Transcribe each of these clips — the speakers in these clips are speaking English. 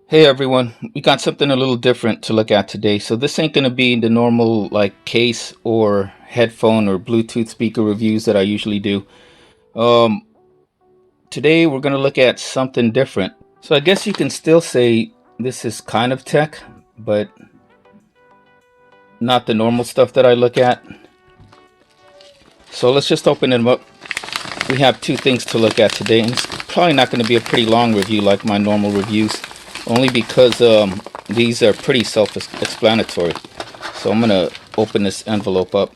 Hey everyone, we got something a little different to look at today. So this ain't gonna be the normal like case or headphone or Bluetooth speaker reviews that I usually do. Um, Today we're gonna look at something different. So I guess you can still say this is kind of tech, but not the normal stuff that I look at. So let's just open them up. We have two things to look at today, and it's probably not going to be a pretty long review like my normal reviews, only because these are pretty self-explanatory. So I'm going to open this envelope up.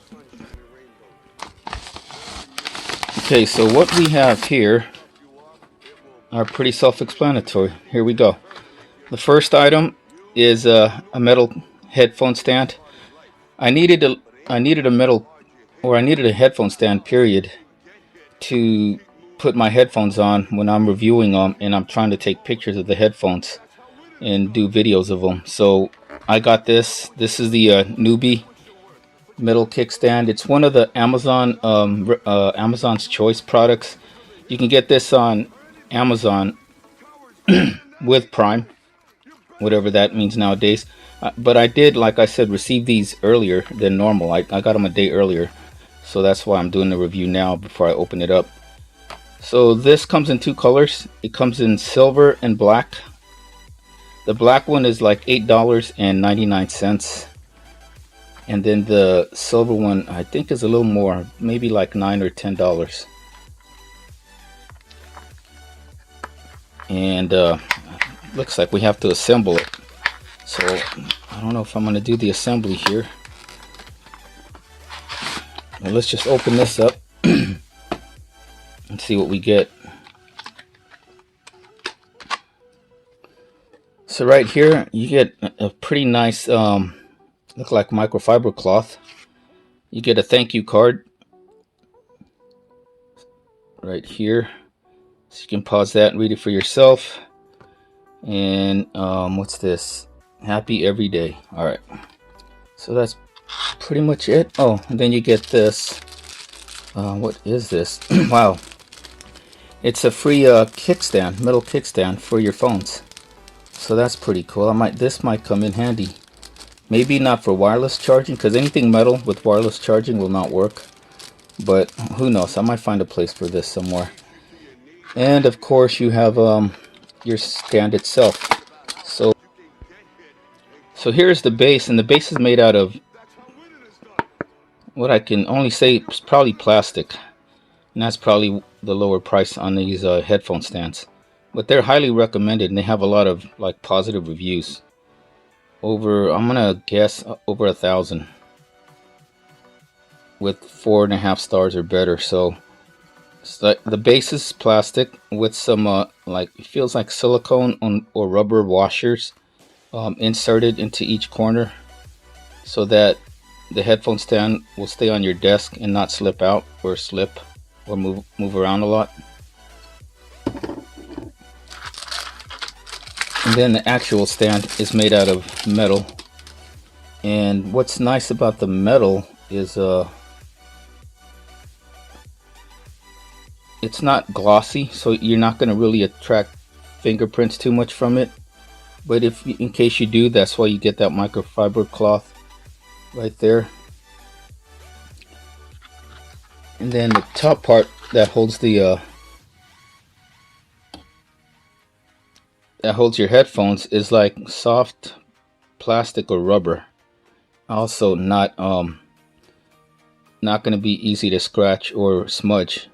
Okay, so what we have here are pretty self-explanatory. Here we go. The first item is a metal headphone stand. I needed a metal, or I needed a headphone stand, period, to put my headphones on when I'm reviewing them and I'm trying to take pictures of the headphones and do videos of them. So I got this. This is the newbie metal kickstand. It's one of the Amazon's Choice products. You can get this on Amazon with Prime, whatever that means nowadays. But I did, like I said, receive these earlier than normal. I got them a day earlier, so that's why I'm doing the review now before I open it up. So this comes in two colors. It comes in silver and black. The black one is like $8.99, and then the silver one I think is a little more, maybe like $9 or $10. And looks like we have to assemble it. So I don't know if I'm going to do the assembly here. Well, let's just open this up and see what we get. So right here you get a pretty nice look like microfiber cloth. You get a thank you card right here, so you can pause that and read it for yourself. And what's this? Happy every day. All right, so that's pretty much it. Oh, and then you get this. What is this? Wow, it's a free kickstand, metal kickstand for your phones. So that's pretty cool. This might come in handy. Maybe not for wireless charging, because anything metal with wireless charging will not work. But who knows? I might find a place for this somewhere. And of course, you have your stand itself. So here's the base, and the base is made out of what I can only say is probably plastic, and that's probably the lower price on these headphone stands. But they're highly recommended, and they have a lot of like positive reviews. I'm gonna guess over 1,000, with 4.5 stars or better. So it's like the base is plastic with some like, it feels like silicone or rubber washers inserted into each corner, so that the headphone stand will stay on your desk and not slip out or slip or move around a lot. And then the actual stand is made out of metal. And what's nice about the metal is it's not glossy, so you're not going to really attract fingerprints too much from it. But if in case you do, that's why you get that microfiber cloth right there. And then the top part that holds the that holds your headphones is like soft plastic or rubber. Also not going to be easy to scratch or smudge,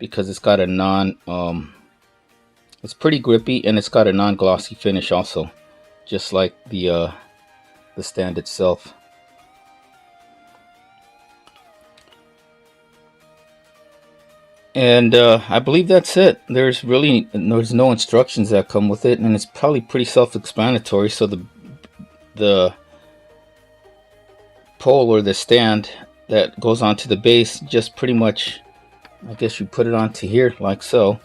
because it's got a it's pretty grippy, and it's got a non-glossy finish also, just like the stand itself. And I believe that's it. There's no instructions that come with it, and it's probably pretty self-explanatory. So the pole or the stand that goes onto the base, just pretty much, I guess you put it onto here like so,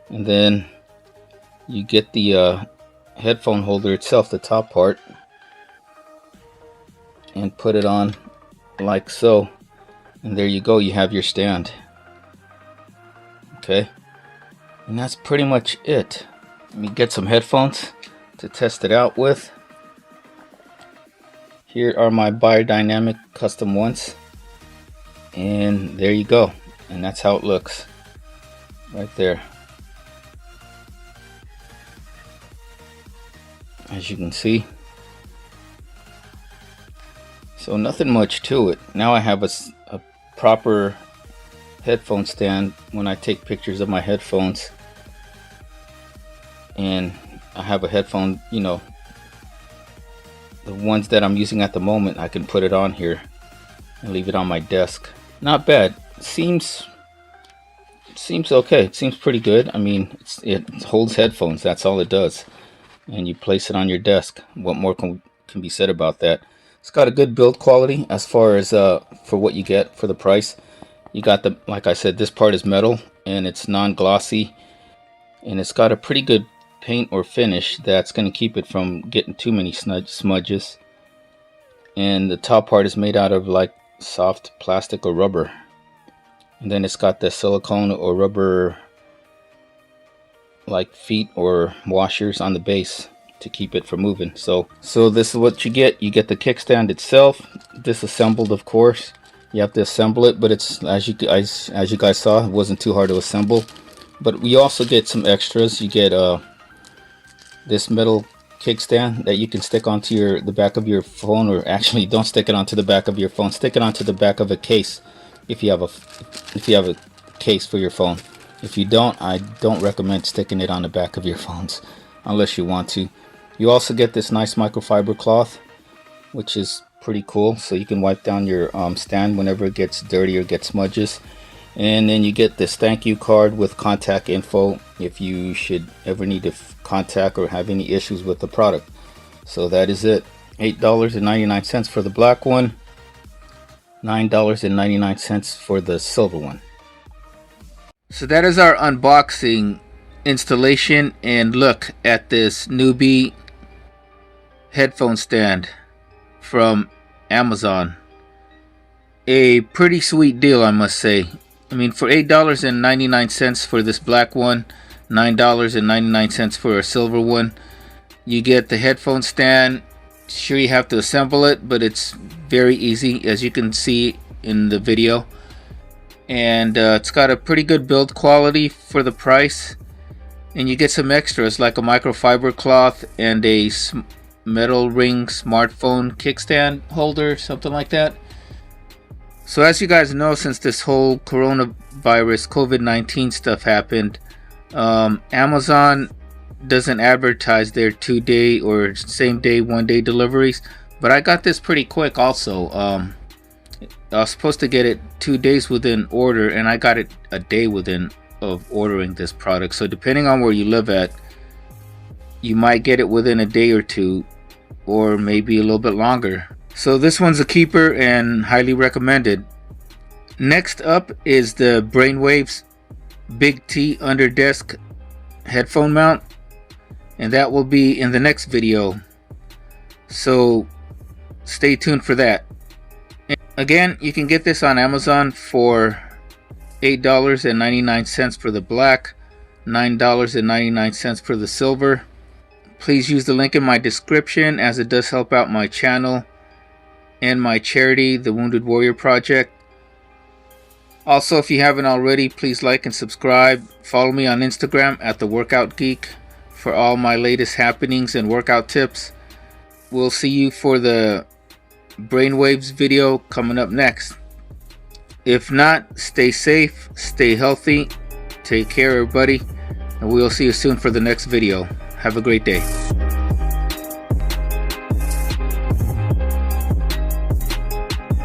and then you get the headphone holder itself, the top part, and put it on like so, and there you go, you have your stand. Okay, and that's pretty much it. Let me get some headphones to test it out with. Here are my biodynamic custom ones, and there you go, and that's how it looks right there. As you can see, so nothing much to it. Now I have a proper headphone stand when I take pictures of my headphones, and I have a headphone, you know, the ones that I'm using at the moment, I can put it on here and leave it on my desk. Not bad. Seems okay. It seems pretty good. I mean, it holds headphones, that's all it does, and you place it on your desk. What more can be said about that? It's got a good build quality as far as for what you get for the price. You got the, like I said, this part is metal and it's non-glossy, and it's got a pretty good paint or finish that's going to keep it from getting too many smudges. And the top part is made out of like soft plastic or rubber, and then it's got the silicone or rubber like feet or washers on the base to keep it from moving. So this is what you get. You get the kickstand itself, disassembled, of course. You have to assemble it, but it's, as you guys saw, it wasn't too hard to assemble. But we also get some extras. You get this metal kickstand that you can stick onto the back of your phone, or actually don't stick it onto the back of your phone, stick it onto the back of a case if you have a case for your phone. If you don't, I don't recommend sticking it on the back of your phones unless you want to. You also get this nice microfiber cloth, which is pretty cool, so you can wipe down your stand whenever it gets dirty or gets smudges. And then you get this thank you card with contact info if you should ever need to contact or have any issues with the product. So that is it. $8.99 for the black one, $9.99 for the silver one. So that is our unboxing, installation, and look at this newbie headphone stand from Amazon. A pretty sweet deal, I must say. I mean, for $8.99 for this black one, $9.99 for a silver one, you get the headphone stand. Sure, you have to assemble it, but it's very easy, as you can see in the video. And it's got a pretty good build quality for the price. And you get some extras like a microfiber cloth and a metal ring smartphone kickstand holder, something like that. So as you guys know, since this whole coronavirus COVID-19 stuff happened, Amazon doesn't advertise their 2-day or same day, 1-day deliveries, but I got this pretty quick also. I was supposed to get it 2 days within order, and I got it a day within of ordering this product. So depending on where you live at, you might get it within a day or two, or maybe a little bit longer. So this one's a keeper and highly recommended. Next up is the Brainwaves Big T under desk headphone mount, and that will be in the next video, so stay tuned for that. And again, you can get this on Amazon for $8.99 for the black, $9.99 for the silver. Please use the link in my description, as it does help out my channel and my charity, the Wounded Warrior Project. Also, if you haven't already, please like and subscribe. Follow me on Instagram at The Workout Geek for all my latest happenings and workout tips. We'll see you for the Brainwaves video coming up next. If not, stay safe, stay healthy, take care everybody, and we'll see you soon for the next video. Have a great day.